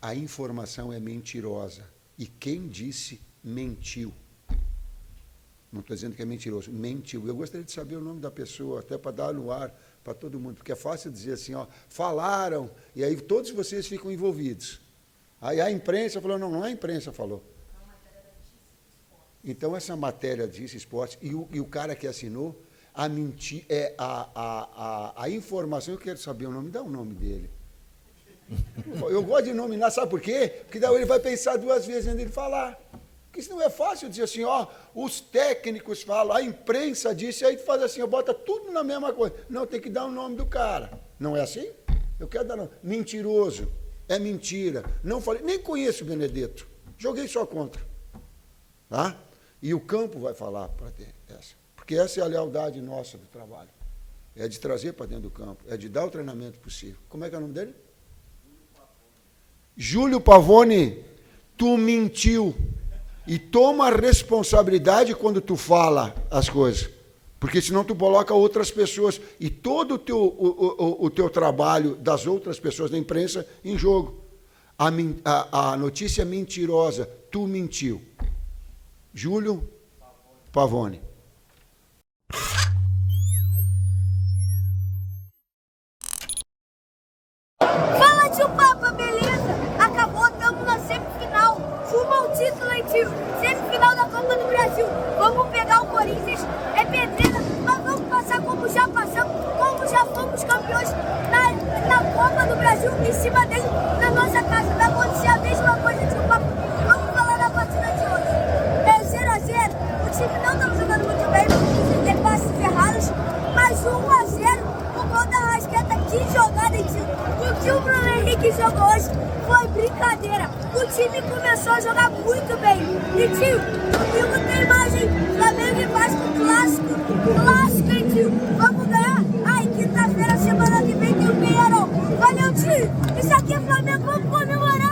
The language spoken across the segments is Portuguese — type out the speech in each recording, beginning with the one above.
a informação é mentirosa. E quem disse, mentiu. Não estou dizendo que é mentiroso, mentiu. Eu gostaria de saber o nome da pessoa, até para dar no ar para todo mundo, porque é fácil dizer assim, ó, falaram, e aí todos vocês ficam envolvidos. Aí a imprensa falou, não a imprensa falou. Então, essa matéria disse esporte, e o cara que assinou, a informação, eu quero saber o nome, dá o nome dele. Eu gosto de nominar, sabe por quê? Porque daí ele vai pensar 2 vezes antes de falar. Porque isso não é fácil dizer assim, ó, os técnicos falam, a imprensa disse, aí faz assim, bota tudo na mesma coisa. Não, tem que dar o nome do cara. Não é assim? Eu quero dar nome. Mentiroso. É mentira. Não falei, nem conheço o Benedetto. Joguei só contra. Tá? E o campo vai falar para ter essa. Porque essa é a lealdade nossa do trabalho. É de trazer para dentro do campo. É de dar o treinamento possível. Como é que é o nome dele? Júlio Pavone, tu mentiu. E toma a responsabilidade quando tu fala as coisas. Porque senão tu coloca outras pessoas e todo o teu trabalho das outras pessoas da imprensa em jogo. A notícia é mentirosa. Tu mentiu. Júlio Pavone. Fala, tio Papa, beleza? Acabou, estamos na semifinal. Rumo ao título, hein, tio? Semifinal da Copa do Brasil. Vamos pegar o Corinthians, é pedreira, mas vamos passar como já passamos, como já fomos campeões na Copa do Brasil, em cima dele, na nossa casa. Vai acontecer a mesma coisa, tio Papa. Vamos falar da partida de hoje. É 0-0, o time não estava jogando muito bem, tem passes errados, mas 1-0, o gol da Rascaeta, que jogada, hein, tio? O que o Bruno Henrique jogou hoje foi brincadeira. O time começou a jogar muito bem. E, tio, domingo tem imagem Flamengo e Vasco clássico. Clássico, hein, tio? Vamos ganhar? Ai, quinta-feira, semana que vem tem o Pinheirão. Valeu, tio! Isso aqui é Flamengo, vamos comemorar!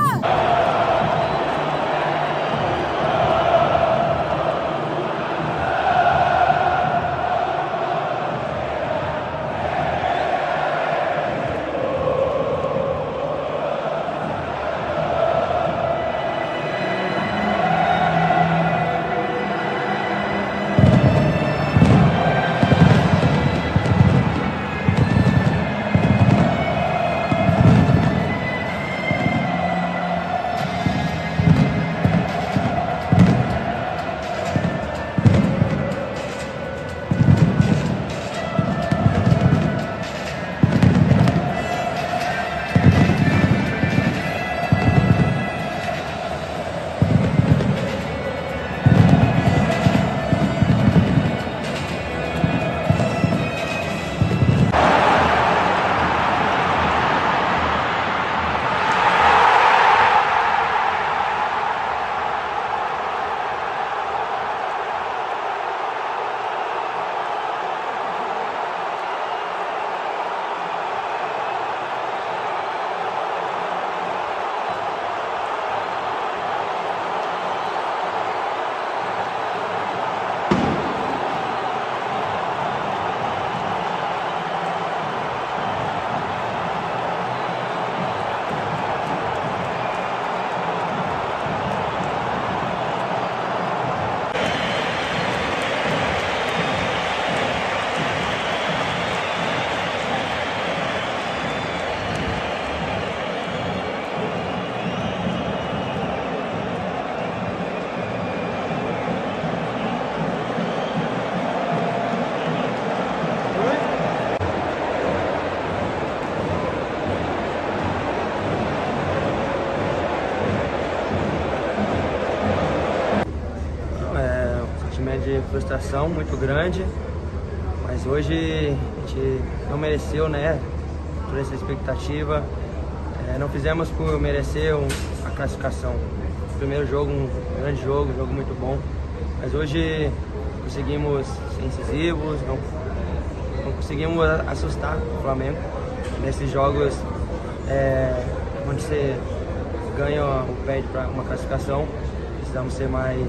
De frustração muito grande, mas hoje a gente não mereceu, né, por essa expectativa, não fizemos por merecer a classificação. O primeiro jogo, um grande jogo, um jogo muito bom, mas hoje conseguimos ser incisivos, não conseguimos assustar o Flamengo nesses jogos onde você ganha ou perde para uma classificação. Precisamos ser mais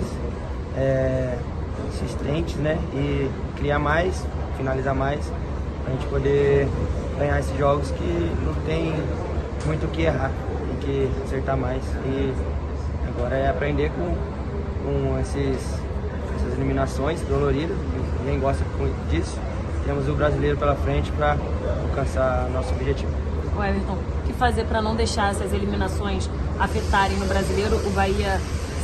insistentes, né, e criar mais, finalizar mais, para a gente poder ganhar esses jogos que não tem muito o que errar, tem que acertar mais. E agora é aprender com essas eliminações doloridas, ninguém gosta disso. Temos o brasileiro pela frente para alcançar nosso objetivo. O Everton, o que fazer para não deixar essas eliminações afetarem no brasileiro? O Bahia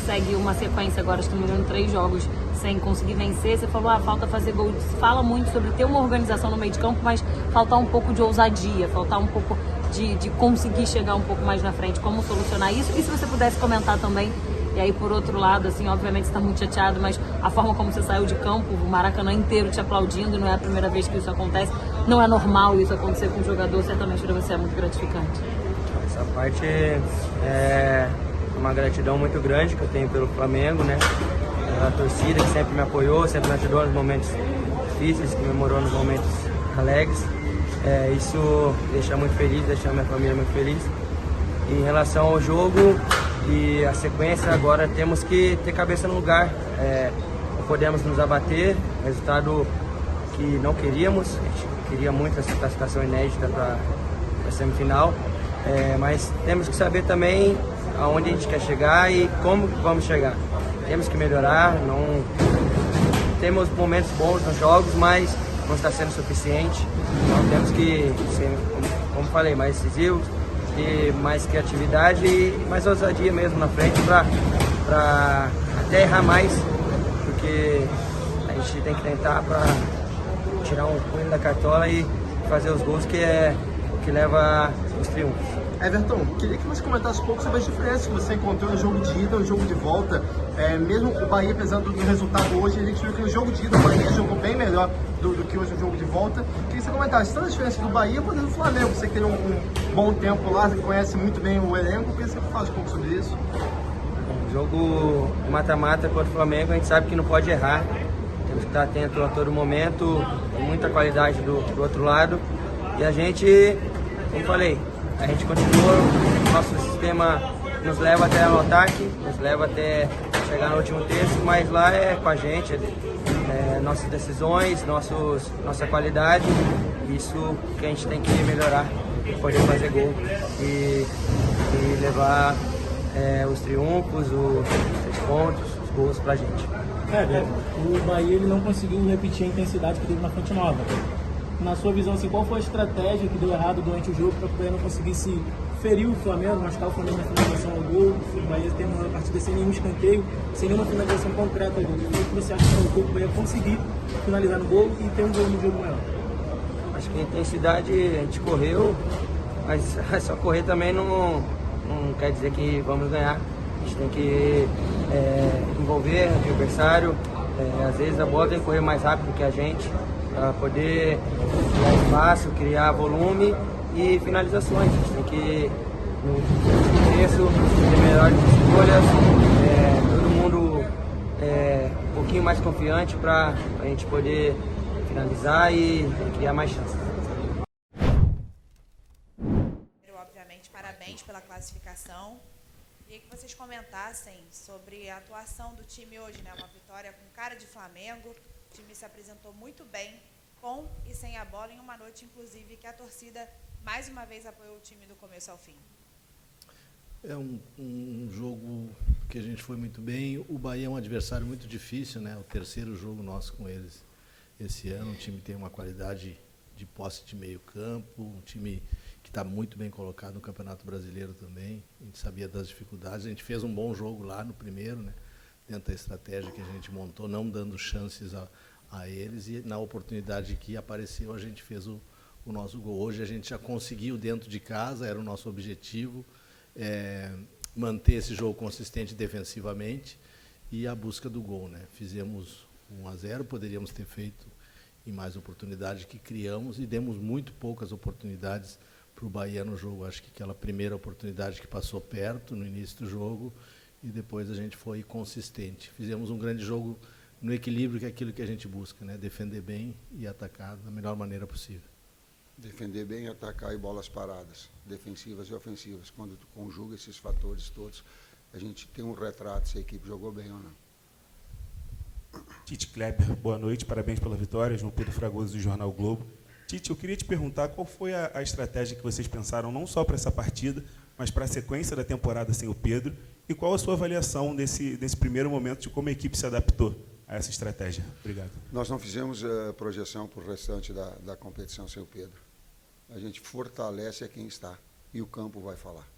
segue uma sequência agora, estão me 3 jogos sem conseguir vencer. Você falou, falta fazer gol. Se fala muito sobre ter uma organização no meio de campo, mas faltar um pouco de ousadia, faltar um pouco de conseguir chegar um pouco mais na frente. Como solucionar isso? E se você pudesse comentar também, e aí por outro lado, assim, obviamente você está muito chateado, mas a forma como você saiu de campo, o Maracanã inteiro te aplaudindo, não é a primeira vez que isso acontece, não é normal isso acontecer com um jogador, certamente para você é muito gratificante. Essa parte é uma gratidão muito grande que eu tenho pelo Flamengo, né? A torcida que sempre me apoiou, sempre me ajudou nos momentos difíceis, que me memorou nos momentos alegres. Isso deixa muito feliz, deixa a minha família muito feliz. E em relação ao jogo e a sequência, agora temos que ter cabeça no lugar. Não podemos nos abater, resultado que não queríamos, a gente queria muito essa classificação inédita para a semifinal, mas temos que saber também aonde a gente quer chegar e como vamos chegar. Temos que melhorar, não temos momentos bons nos jogos, mas não está sendo suficiente. Então temos que ser, como falei, mais decisivos, e mais criatividade e mais ousadia mesmo na frente para até errar mais, porque a gente tem que tentar para tirar um coelho da cartola e fazer os gols que leva os triunfos. Everton, queria que você comentasse um pouco sobre as diferenças que você encontrou no jogo de ida e no jogo de volta. Mesmo o Bahia, apesar do resultado hoje, a gente viu que no jogo de ida o Bahia jogou bem melhor do que hoje no jogo de volta. Queria que você comentasse tanto as diferenças do Bahia quanto do Flamengo. Você que teve um bom tempo lá, você conhece muito bem o elenco. Queria que você falasse um pouco sobre isso. Jogo mata-mata contra o Flamengo, a gente sabe que não pode errar. Temos que estar atento a todo momento, tem muita qualidade do outro lado. E a gente, como falei, a gente continua, nosso sistema nos leva até o ataque, nos leva até chegar no último terço, mas lá é com a gente, nossas decisões, nossa qualidade, isso que a gente tem que melhorar, poder fazer gol e levar os triunfos, os 6 pontos, os gols pra gente. O Bahia ele não conseguiu repetir a intensidade que teve na Fonte Nova. Na sua visão, assim, qual foi a estratégia que deu errado durante o jogo para o Bahia não conseguir se ferir o Flamengo, machucar o Flamengo na finalização ao gol? O Bahia tem uma partida sem nenhum escanteio, sem nenhuma finalização concreta ao gol. O que você acha que faltou para o Bahia conseguir finalizar no gol e ter um gol no jogo maior? Acho que a intensidade a gente correu, mas só correr também não quer dizer que vamos ganhar. A gente tem que envolver o adversário, às vezes a bola tem que correr mais rápido que a gente, para poder criar espaço, criar volume e finalizações. A gente tem que, no começo, ter melhores escolhas, todo mundo um pouquinho mais confiante para a gente poder finalizar e criar mais chances. Obviamente, parabéns pela classificação. Queria que vocês comentassem sobre a atuação do time hoje, né? Uma vitória com cara de Flamengo. O time se apresentou muito bem, com e sem a bola, em uma noite, inclusive, que a torcida, mais uma vez, apoiou o time do começo ao fim. É um jogo que a gente foi muito bem. O Bahia é um adversário muito difícil, né? O terceiro jogo nosso com eles esse ano. O time tem uma qualidade de posse de meio campo, um time que está muito bem colocado no Campeonato Brasileiro também. A gente sabia das dificuldades. A gente fez um bom jogo lá no primeiro, né? Dentro da estratégia que a gente montou, não dando chances a eles, e na oportunidade que apareceu a gente fez o nosso gol. Hoje a gente já conseguiu dentro de casa, era o nosso objetivo, manter esse jogo consistente defensivamente e a busca do gol, né? Fizemos 1-0, poderíamos ter feito em mais oportunidades que criamos e demos muito poucas oportunidades para o Bahia no jogo. Acho que aquela primeira oportunidade que passou perto no início do jogo, e depois a gente foi consistente. Fizemos um grande jogo no equilíbrio, que é aquilo que a gente busca, né? Defender bem e atacar da melhor maneira possível. Defender bem, atacar e bolas paradas, defensivas e ofensivas. Quando tu conjuga esses fatores todos, a gente tem um retrato se a equipe jogou bem ou não. Tite Kleber, boa noite, parabéns pela vitória. João Pedro Fragoso, do Jornal o Globo. Tite, eu queria te perguntar qual foi a estratégia que vocês pensaram, não só para essa partida, mas para a sequência da temporada sem o Pedro. E qual a sua avaliação desse primeiro momento de como a equipe se adaptou a essa estratégia? Obrigado. Nós não fizemos projeção para o restante da competição sem o Pedro. A gente fortalece quem está e o campo vai falar.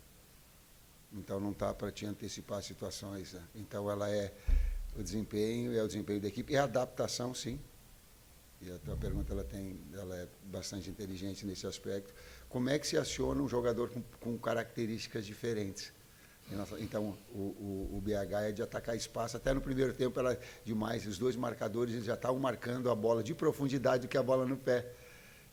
Então não está para te antecipar situações. Né? Então ela é o desempenho da equipe e a adaptação, sim. E a tua pergunta ela é bastante inteligente nesse aspecto. Como é que se aciona um jogador com características diferentes? Então, o BH é de atacar espaço. Até no primeiro tempo, era demais. Os dois marcadores eles já estavam marcando a bola de profundidade do que a bola no pé.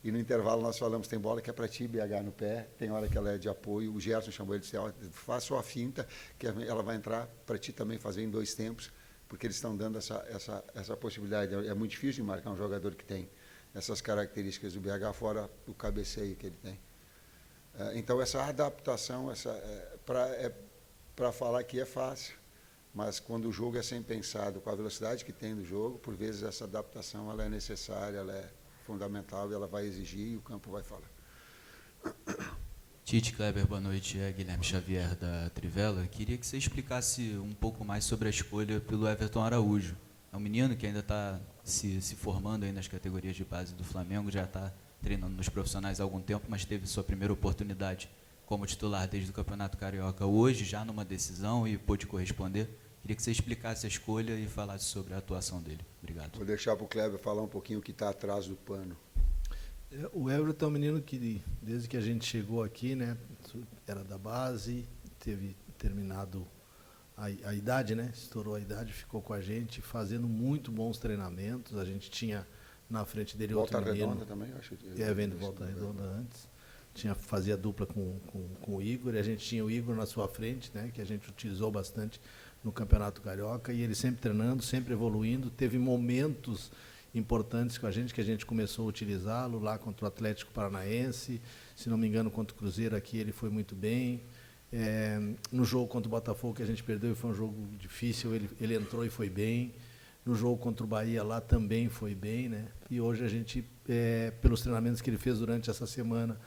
E no intervalo nós falamos, tem bola que é para ti, BH no pé, tem hora que ela é de apoio. O Gerson chamou ele e disse, faz sua finta, que ela vai entrar para ti também fazer em 2 tempos, porque eles estão dando essa possibilidade. É muito difícil de marcar um jogador que tem essas características do BH, fora o cabeceio que ele tem. Então, essa adaptação, para falar que é fácil, mas quando o jogo é sem pensado, com a velocidade que tem do jogo, por vezes essa adaptação ela é necessária, ela é fundamental, ela vai exigir e o campo vai falar. Tite, Kleber, boa noite. É Guilherme Xavier da Trivela. Queria que você explicasse um pouco mais sobre a escolha pelo Everton Araújo. É um menino que ainda está se formando aí nas categorias de base do Flamengo, já está treinando nos profissionais há algum tempo, mas teve sua primeira oportunidade como titular desde o Campeonato Carioca hoje, já numa decisão, e pôde corresponder. Queria que você explicasse a escolha e falasse sobre a atuação dele. Obrigado. Vou deixar para o Kleber falar um pouquinho o que está atrás do pano. O Everton é um menino que, desde que a gente chegou aqui, né, era da base, teve terminado a idade, né, estourou a idade, ficou com a gente, fazendo muito bons treinamentos. A gente tinha na frente dele Volta outro menino. Redonda também, eu acho. Vendo Volta Redonda antes. Fazia dupla com o Igor, e a gente tinha o Igor na sua frente, né, que a gente utilizou bastante no Campeonato Carioca, e ele sempre treinando, sempre evoluindo. Teve momentos importantes com a gente, que a gente começou a utilizá-lo, lá contra o Atlético Paranaense, se não me engano, contra o Cruzeiro aqui ele foi muito bem. No jogo contra o Botafogo, que a gente perdeu, foi um jogo difícil, ele entrou e foi bem. No jogo contra o Bahia lá também foi bem, né? E hoje a gente, pelos treinamentos que ele fez durante essa semana,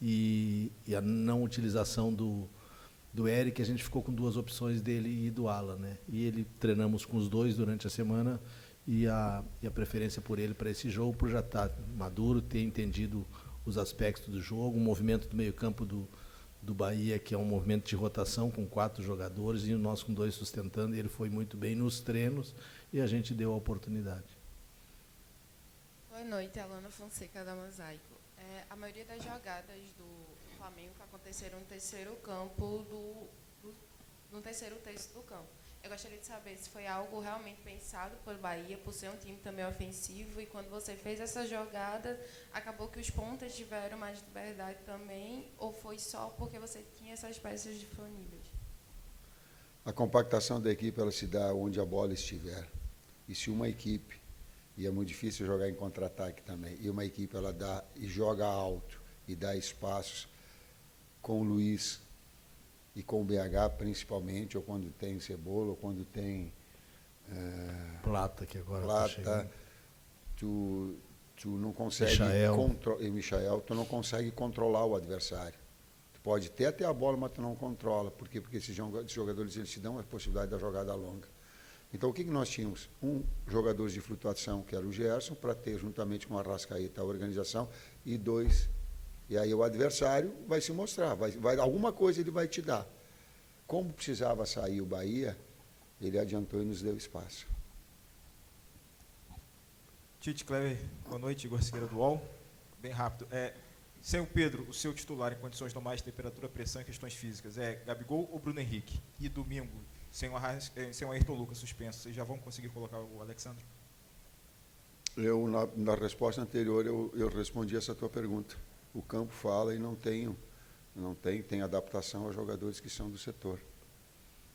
e a não utilização do Eric, a gente ficou com 2 opções dele e do Alan, né? E ele treinamos com os 2 durante a semana, e a preferência por ele para esse jogo, por já estar maduro, ter entendido os aspectos do jogo, o movimento do meio-campo do Bahia, que é um movimento de rotação com 4 jogadores, e o nosso com 2 sustentando, e ele foi muito bem nos treinos, e a gente deu a oportunidade. Boa noite, Alana Fonseca da Mosaico. A maioria das jogadas do Flamengo aconteceram no terceiro campo, no terceiro terço do campo. Eu gostaria de saber se foi algo realmente pensado por Bahia, por ser um time também ofensivo, e quando você fez essa jogada, acabou que os pontas tiveram mais liberdade também, ou foi só porque você tinha essas peças disponíveis? A compactação da equipe ela se dá onde a bola estiver. E se uma equipe, e é muito difícil jogar em contra-ataque também, e uma equipe ela dá e joga alto e dá espaços com o Luiz e com o BH principalmente, ou quando tem Cebola, ou quando tem Plata, que agora Plata, tu não consegue Michael, tu não consegue controlar o adversário. Tu pode ter até a bola, mas tu não controla. Por quê? Porque esses jogadores eles te dão a possibilidade da jogada longa. Então, o que nós tínhamos? Um jogador de flutuação, que era o Gerson, para ter, juntamente com o Arrascaeta, a organização, e 2. E aí o adversário vai se mostrar, alguma coisa ele vai te dar. Como precisava sair o Bahia, ele adiantou e nos deu espaço. Tite, Kleber, boa noite, Igor Siqueira do UOL. Bem rápido. Sem o Pedro, o seu titular em condições normais de temperatura, pressão e questões físicas, Gabigol ou Bruno Henrique? E domingo, sem o Ayrton Lucas suspenso, vocês já vão conseguir colocar o Alexandre? Na resposta anterior, eu respondi essa tua pergunta. O campo fala e não tem adaptação aos jogadores que são do setor.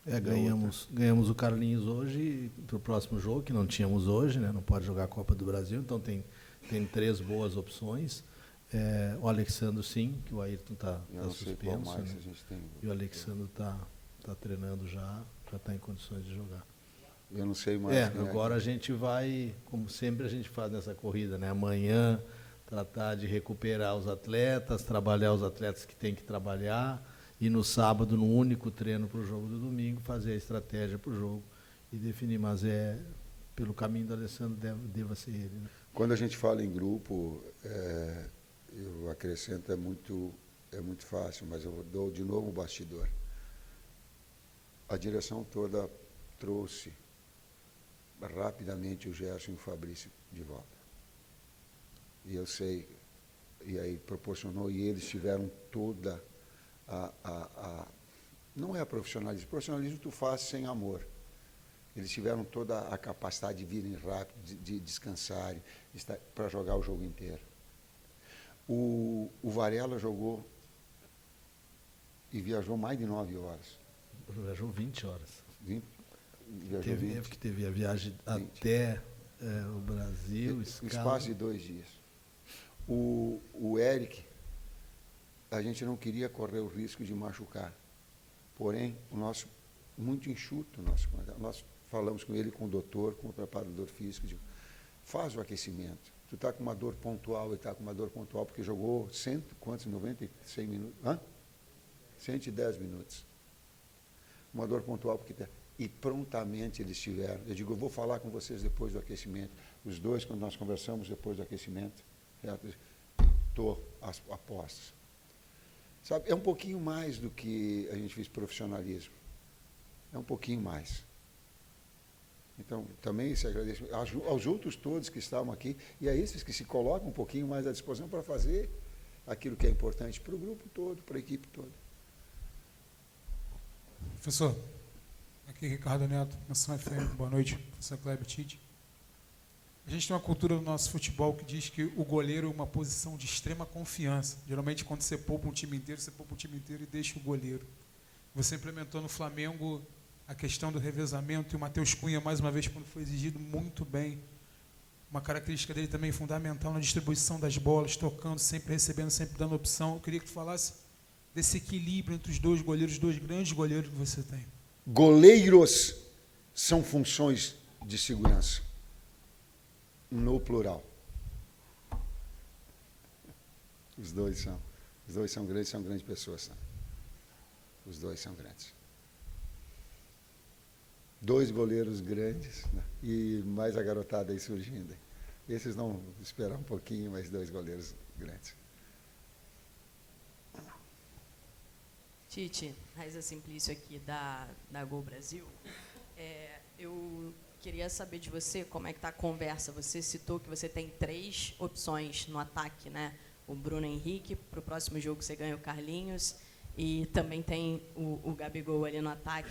Ganhamos o Carlinhos hoje para o próximo jogo, que não tínhamos hoje, né? Não pode jogar a Copa do Brasil, então tem 3 boas opções. O Alexandre, sim, que o Ayrton está suspenso, né? E o Alexandre está treinando já está em condições de jogar. Eu não sei mais. Agora a gente vai, como sempre a gente faz nessa corrida, né? Amanhã tratar de recuperar os atletas, trabalhar os atletas que tem que trabalhar, e no sábado, no único treino para o jogo do domingo, fazer a estratégia para o jogo e definir. Mas pelo caminho do Alessandro deva ser ele. Né? Quando a gente fala em grupo, eu acrescento, é muito fácil, mas eu dou de novo o bastidor. A direção toda trouxe rapidamente o Gerson e o Fabrício de volta. E eu sei, e aí proporcionou, e eles tiveram toda não é a profissionalismo. Profissionalismo tu faz sem amor. Eles tiveram toda a capacidade de virem rápido, de descansarem, para jogar o jogo inteiro. O Varela jogou e viajou mais de 9 horas. Viajou 20 horas. Viajou 20. Porque teve a viagem 20. Até o Brasil, espaço de 2 dias. O Eric, a gente não queria correr o risco de machucar. Porém, o nosso, muito enxuto, nós falamos com ele, com o doutor, com o preparador físico, faz o aquecimento. Tu está com uma dor pontual, ele está com uma dor pontual, porque jogou 96 minutos? 110 minutos. Uma dor pontual, porque e prontamente eles tiveram. Eu digo, eu vou falar com vocês depois do aquecimento. Os dois, quando nós conversamos depois do aquecimento, estou a postos. Sabe, é um pouquinho mais do que a gente fez profissionalismo. É um pouquinho mais. Então, também se agradece aos outros todos que estavam aqui e a esses que se colocam um pouquinho mais à disposição para fazer aquilo que é importante para o grupo todo, para a equipe toda. Professor, aqui Ricardo Neto, Nação FM, boa noite, professor Kleber Tite. A gente tem uma cultura no nosso futebol que diz que o goleiro é uma posição de extrema confiança. Geralmente, quando você poupa um time inteiro, você poupa o time inteiro e deixa o goleiro. Você implementou no Flamengo a questão do revezamento e o Matheus Cunha, mais uma vez, quando foi exigido, muito bem. Uma característica dele também fundamental na distribuição das bolas, tocando, sempre recebendo, sempre dando opção. Eu queria que tu falasse desse equilíbrio entre os dois goleiros, dois grandes goleiros que você tem. Goleiros são funções de segurança. No plural. Os dois são grandes pessoas. Né? Os dois são grandes. 2 goleiros grandes, né? E mais a garotada aí surgindo. Esses não esperam um pouquinho, mas 2 goleiros grandes. Tite, Raiza Simplício aqui da Gol Brasil. Eu queria saber de você como é que está a conversa. Você citou que você tem 3 opções no ataque, né? O Bruno Henrique, para o próximo jogo você ganha o Carlinhos, e também tem o Gabigol ali no ataque.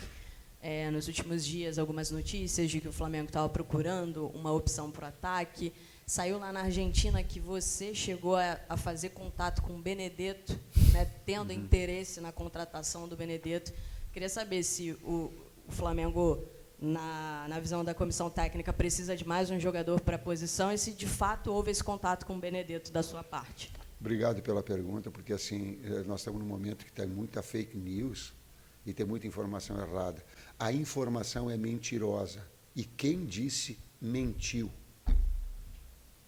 Nos últimos dias, algumas notícias de que o Flamengo estava procurando uma opção para o ataque. Saiu lá na Argentina que você chegou a fazer contato com o Benedetto, né, tendo interesse na contratação do Benedetto. Queria saber se o Flamengo, na visão da comissão técnica, precisa de mais um jogador para a posição e se, de fato, houve esse contato com o Benedetto da sua parte. Obrigado pela pergunta, porque assim, nós estamos num momento que tem muita fake news e tem muita informação errada. A informação é mentirosa. E quem disse, mentiu.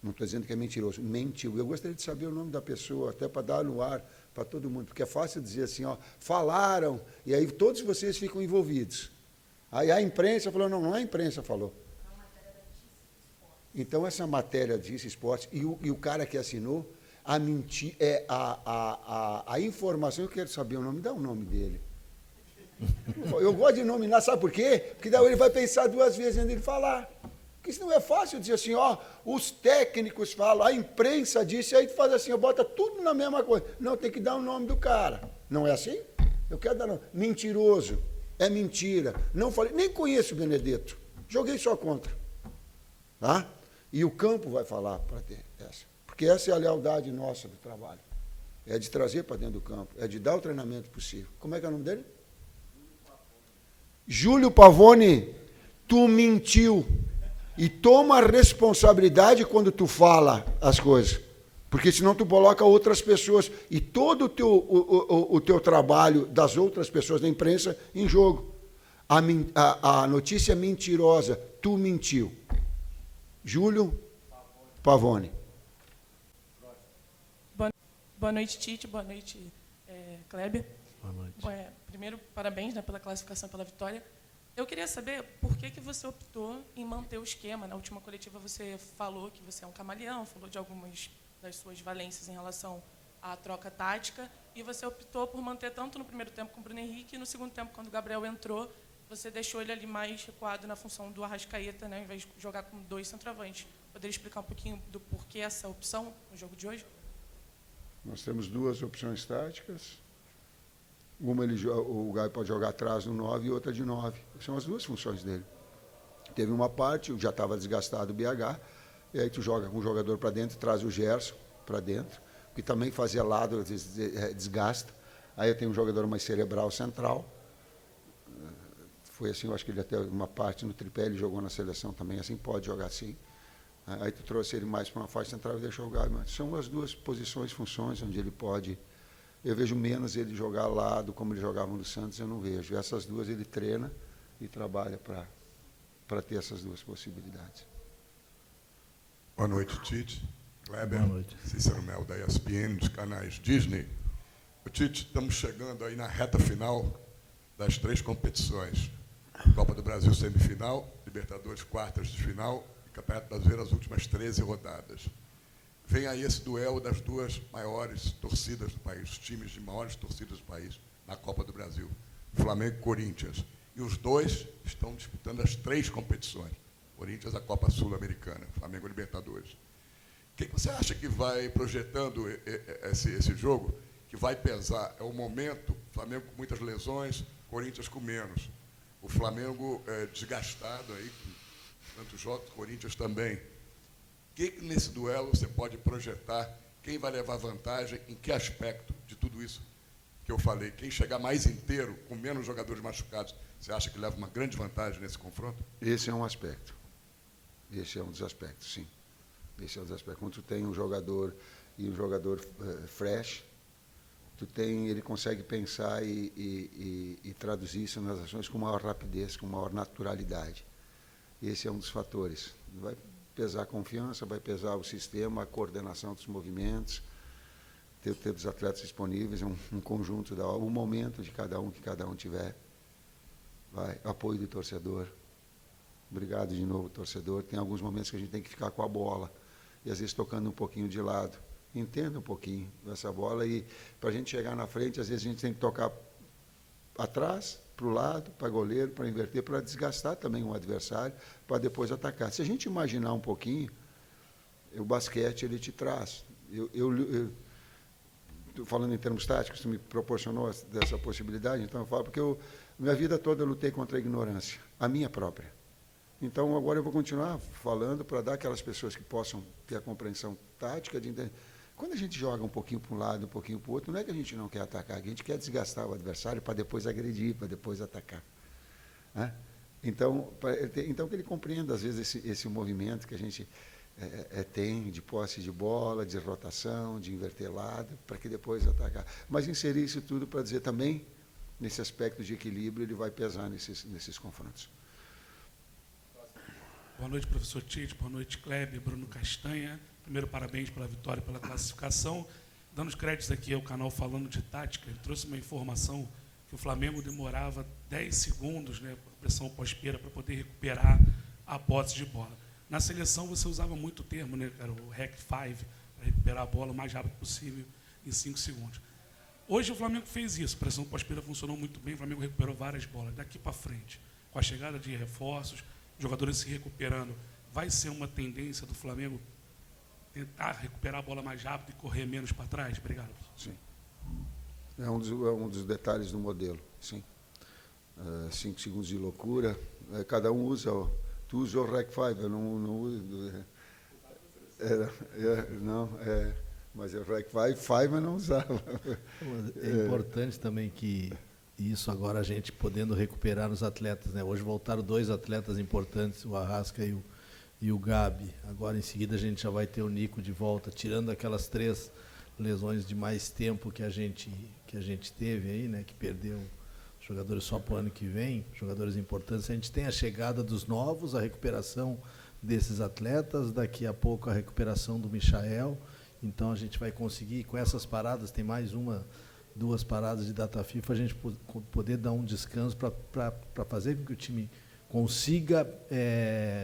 Não estou dizendo que é mentiroso, mentiu. Eu gostaria de saber o nome da pessoa, até para dar no ar para todo mundo, porque é fácil dizer assim, ó, falaram, e aí todos vocês ficam envolvidos. Aí a imprensa falou, não a imprensa falou. Então, essa matéria disse esporte, e o cara que assinou, a informação, eu quero saber o nome, dá o nome dele. Eu gosto de nominar, sabe por quê? Porque daí ele vai pensar 2 vezes antes de falar. Porque isso não é fácil dizer assim, ó, os técnicos falam, a imprensa disse, aí tu faz assim, bota tudo na mesma coisa. Não, tem que dar o nome do cara. Não é assim? Eu quero dar nome. Mentiroso. É mentira. Não falei, nem conheço o Benedetto. Joguei só contra. Tá? E o campo vai falar para ter essa. Porque essa é a lealdade nossa do trabalho. É de trazer para dentro do campo, é de dar o treinamento possível. Como é que é o nome dele? Júlio Pavone, tu mentiu. E toma a responsabilidade quando tu fala as coisas. Porque senão tu coloca outras pessoas e todo o teu trabalho das outras pessoas da imprensa em jogo. A notícia é mentirosa. Tu mentiu. Júlio Pavone. Boa noite, Tite. Boa noite, Kleber. Boa noite. Primeiro, parabéns, né, pela classificação, pela vitória. Eu queria saber por que você optou em manter o esquema. Na última coletiva você falou que você é um camaleão, falou de algumas das suas valências em relação à troca tática, e você optou por manter tanto no primeiro tempo com o Bruno Henrique, e no segundo tempo, quando o Gabriel entrou, você deixou ele ali mais recuado na função do Arrascaeta, né, ao invés de jogar com 2 centroavantes. Poderia explicar um pouquinho do porquê essa opção no jogo de hoje? Nós temos 2 opções táticas. Uma, o Gabi pode jogar atrás no 9 e outra de 9. São as 2 funções dele. Teve uma parte, já estava desgastado o BH, e aí tu joga com o jogador para dentro, traz o Gerson para dentro, que também fazia lado, desgasta. Aí eu tenho um jogador mais cerebral central. Foi assim, eu acho que ele até uma parte no tripé, ele jogou na seleção também, assim, pode jogar assim. Aí tu trouxe ele mais para uma faixa central e deixou o Gabi. São as 2 posições, funções, onde ele pode... Eu vejo menos ele jogar ao lado, como ele jogava no Santos, eu não vejo. Essas 2 ele treina e trabalha para ter essas 2 possibilidades. Boa noite, Tite. Kleber. Boa noite. Cícero Mel, da ESPN, dos canais Disney. Tite, estamos chegando aí na reta final das 3 competições. Copa do Brasil semifinal, Libertadores quartas de final e Campeonato Brasileiro as últimas 13 rodadas. Vem aí esse duelo das 2 maiores torcidas do país, os times de maiores torcidas do país na Copa do Brasil, Flamengo e Corinthians. E os 2 estão disputando as 3 competições. Corinthians, a Copa Sul-Americana, Flamengo e Libertadores. O que você acha que vai projetando esse jogo, que vai pesar? É o momento, Flamengo com muitas lesões, Corinthians com menos. O Flamengo desgastado aí, com tantos jogos, Corinthians também. O que nesse duelo você pode projetar? Quem vai levar vantagem? Em que aspecto de tudo isso que eu falei? Quem chegar mais inteiro, com menos jogadores machucados, você acha que leva uma grande vantagem nesse confronto? Esse é um aspecto. Esse é um dos aspectos, sim. Esse é um dos aspectos. Quando tu tem um jogador e um jogador fresh, ele consegue pensar e traduzir isso nas ações com maior rapidez, com maior naturalidade. Esse é um dos fatores. Vai pesar a confiança, vai pesar o sistema, a coordenação dos movimentos, ter os atletas disponíveis, um conjunto, o momento de cada um, que cada um tiver. Apoio do torcedor. Obrigado de novo, torcedor. Tem alguns momentos que a gente tem que ficar com a bola, e às vezes tocando um pouquinho de lado. Entenda um pouquinho dessa bola, e para a gente chegar na frente, às vezes a gente tem que tocar atrás, para o lado, para goleiro, para inverter, para desgastar também o adversário, para depois atacar. Se a gente imaginar um pouquinho, o basquete ele te traz. Falando em termos táticos, tu me proporcionou dessa possibilidade, então eu falo, porque minha vida toda eu lutei contra a ignorância, a minha própria. Então, agora eu vou continuar falando para dar aquelas pessoas que possam ter a compreensão tática de entender. Quando a gente joga um pouquinho para um lado, um pouquinho para o outro, não é que a gente não quer atacar, a gente quer desgastar o adversário para depois agredir, para depois atacar. Então, que ele compreenda, às vezes, esse movimento que a gente tem de posse de bola, de rotação, de inverter lado, para que depois atacar. Mas inserir isso tudo para dizer também, nesse aspecto de equilíbrio, ele vai pesar nesses confrontos. Boa noite, professor Tite. Boa noite, Kleber, Bruno Castanha. Primeiro, parabéns pela vitória, pela classificação. Dando os créditos aqui ao canal Falando de Tática, ele trouxe uma informação que o Flamengo demorava 10 segundos, né, por pressão pós-perda, para poder recuperar a posse de bola. Na seleção, você usava muito o termo, né, cara, o Hack 5, para recuperar a bola o mais rápido possível, em 5 segundos. Hoje o Flamengo fez isso, a pressão pós-perda funcionou muito bem, o Flamengo recuperou várias bolas. Daqui para frente, com a chegada de reforços, jogadores se recuperando, vai ser uma tendência do Flamengo tentar recuperar a bola mais rápido e correr menos para trás? Obrigado. Sim. É um dos detalhes do modelo, sim. 5 segundos de loucura, cada um usa, tu usa o Rec 5, eu não uso. Mas o Rec 5 eu não usava. É importante também que isso agora a gente podendo recuperar os atletas, né? Hoje voltaram 2 atletas importantes, o Arrasca e o Gabi. Agora em seguida a gente já vai ter o Nico de volta, tirando aquelas 3 lesões de mais tempo que a gente teve aí, né? Que perdeu jogadores só para o ano que vem, jogadores importantes. A gente tem a chegada dos novos, a recuperação desses atletas, daqui a pouco a recuperação do Michael. Então a gente vai conseguir, com essas paradas, tem mais uma 2 paradas de data FIFA, a gente poder dar um descanso para fazer com que o time consiga,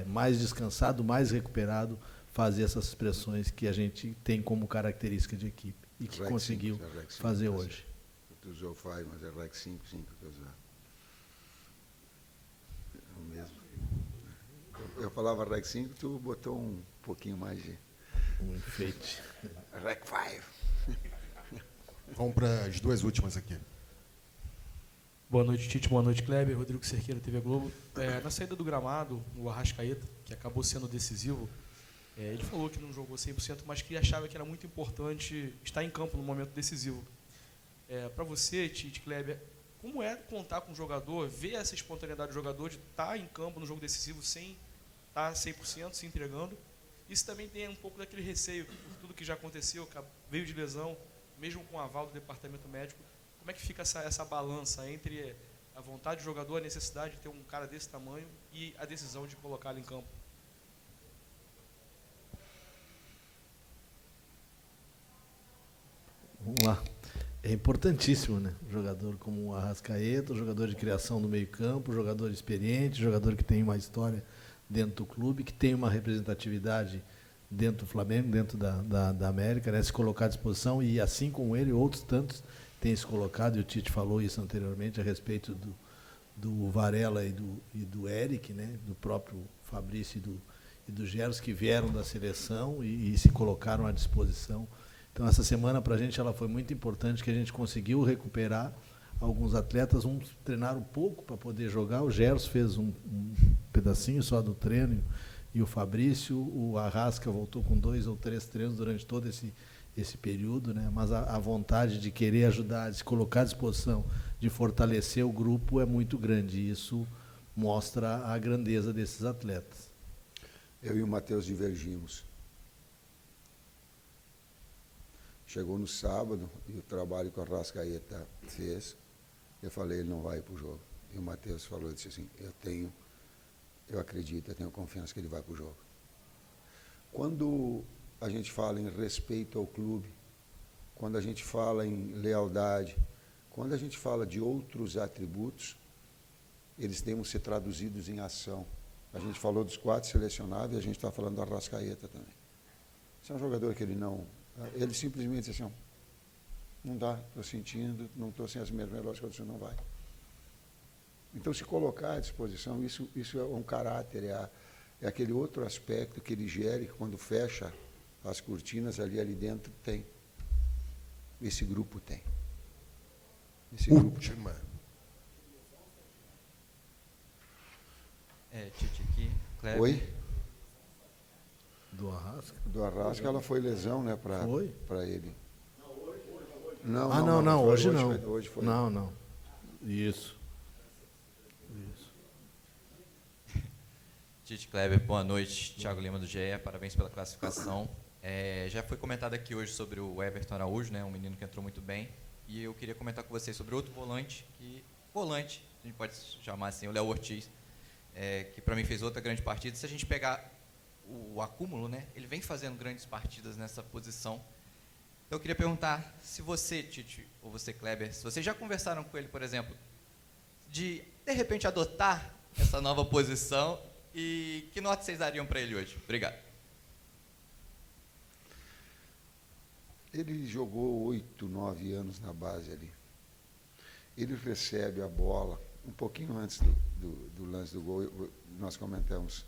mais descansado, mais recuperado, fazer essas pressões que a gente tem como característica de equipe e que conseguiu fazer hoje. Tu usou o 5, mas é REC 5 que eu usava. É o mesmo. Eu falava REC 5, tu botou um pouquinho mais de... Um enfeite. REC 5. Vamos para as 2 últimas aqui. Boa noite, Tite. Boa noite, Kleber. Rodrigo Cerqueira, TV Globo. Na saída do gramado, o Arrascaeta, que acabou sendo decisivo, ele falou que não jogou 100%, mas que achava que era muito importante estar em campo no momento decisivo. Para você, Tite, Kleber, como é contar com o jogador, ver essa espontaneidade do jogador de estar em campo no jogo decisivo sem estar 100%, se entregando? Isso também tem um pouco daquele receio por tudo que já aconteceu, veio de lesão, mesmo com o aval do departamento médico. Como é que fica essa balança entre a vontade do jogador, a necessidade de ter um cara desse tamanho e a decisão de colocá-lo em campo? Vamos lá. É importantíssimo, né? Um jogador como o Arrascaeta, um jogador de criação do meio-campo, um jogador experiente, um jogador que tem uma história dentro do clube, que tem uma representatividade dentro do Flamengo, dentro da América, né? Se colocar à disposição, e assim como ele, outros tantos têm se colocado, e o Tite falou isso anteriormente, a respeito do Varela e do Eric, né? Do próprio Fabrício e do Gerson, que vieram da seleção e se colocaram à disposição. Então, essa semana, para a gente, ela foi muito importante, que a gente conseguiu recuperar alguns atletas, uns treinaram pouco para poder jogar, o Gerson fez um pedacinho só do treino, e o Fabrício, o Arrasca voltou com 2 ou 3 treinos durante todo esse período, né? Mas a vontade de querer ajudar, de se colocar à disposição, de fortalecer o grupo é muito grande, e isso mostra a grandeza desses atletas. Eu e o Matheus divergimos. Chegou no sábado, e o trabalho que o Arrascaeta fez, eu falei, ele não vai para o jogo. E o Matheus falou, disse assim, eu acredito, eu tenho confiança que ele vai para o jogo. Quando a gente fala em respeito ao clube, quando a gente fala em lealdade, quando a gente fala de outros atributos, eles devem ser traduzidos em ação. A gente falou dos 4 selecionados e a gente está falando do Arrascaeta também. Esse é um jogador que ele simplesmente disse assim, não dá, estou sentindo, não estou sem as melhores condições, não vai. Então, se colocar à disposição, isso é um caráter, é aquele outro aspecto que ele gere, que quando fecha as cortinas ali dentro, tem. Esse grupo tem. Última. Tite aqui, Kleber. Oi? Do Arrasca? Do Arrasca, ela foi lesão, né, para ele. Não, hoje não. Hoje foi. Não. Isso. Tite, Kleber, boa noite. Thiago Lima do GE, parabéns pela classificação. Já foi comentado aqui hoje sobre o Everton Araújo, né, um menino que entrou muito bem. E eu queria comentar com vocês sobre outro volante, a gente pode chamar assim, o Léo Ortiz, que para mim fez outra grande partida. Se a gente pegar o acúmulo, né, ele vem fazendo grandes partidas nessa posição. Então eu queria perguntar se você, Tite, ou você, Kleber, se vocês já conversaram com ele, por exemplo, de repente adotar essa nova posição, e que nota vocês dariam para ele hoje? Obrigado. Ele jogou 8, 9 anos na base ali. Ele recebe a bola, um pouquinho antes do lance do gol, nós comentamos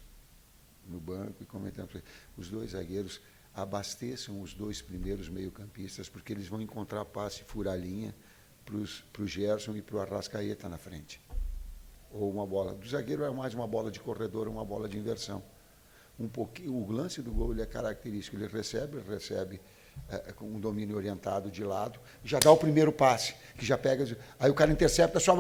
no banco e comentamos, os 2 zagueiros abasteçam os 2 primeiros meio-campistas, porque eles vão encontrar passe furar-linha para o Gerson e para o Arrascaeta na frente. Ou uma bola. Do zagueiro é mais uma bola de corredor, uma bola de inversão. O lance do gol ele é característico, ele recebe com um domínio orientado de lado, já dá o primeiro passe, que já pega, aí o cara intercepta, só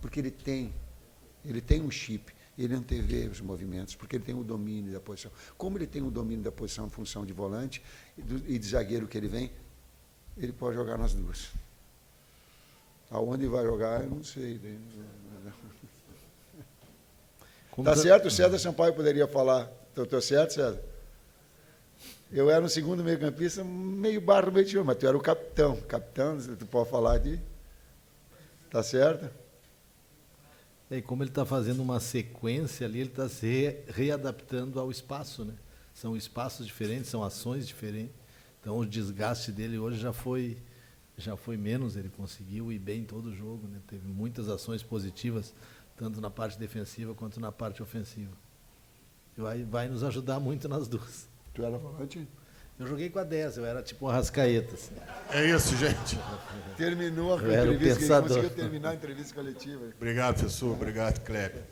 porque ele tem um chip, ele antevê os movimentos, porque ele tem o domínio da posição. Como ele tem o domínio da posição em função de volante e de zagueiro que ele vem, ele pode jogar nas duas. Aonde vai jogar, eu não sei. Está certo? O César Sampaio poderia falar. Estou certo, César? Eu era um segundo meio-campista, meio barro, meio tio, mas tu era o capitão. Capitão, tu pode falar de... Tá certo? E como ele está fazendo uma sequência ali, ele está se readaptando ao espaço, né? São espaços diferentes, são ações diferentes. Então o desgaste dele hoje já foi menos, ele conseguiu ir bem em todo o jogo, né? Teve muitas ações positivas, tanto na parte defensiva quanto na parte ofensiva. E vai nos ajudar muito nas duas. Tu era volante? Eu joguei com a 10, eu era tipo um Arrascaeta. Assim. É isso, gente. Terminou a Eu era o entrevista, ele pensador. conseguiu terminar a entrevista coletiva. Obrigado, professor. Obrigado, Kleber.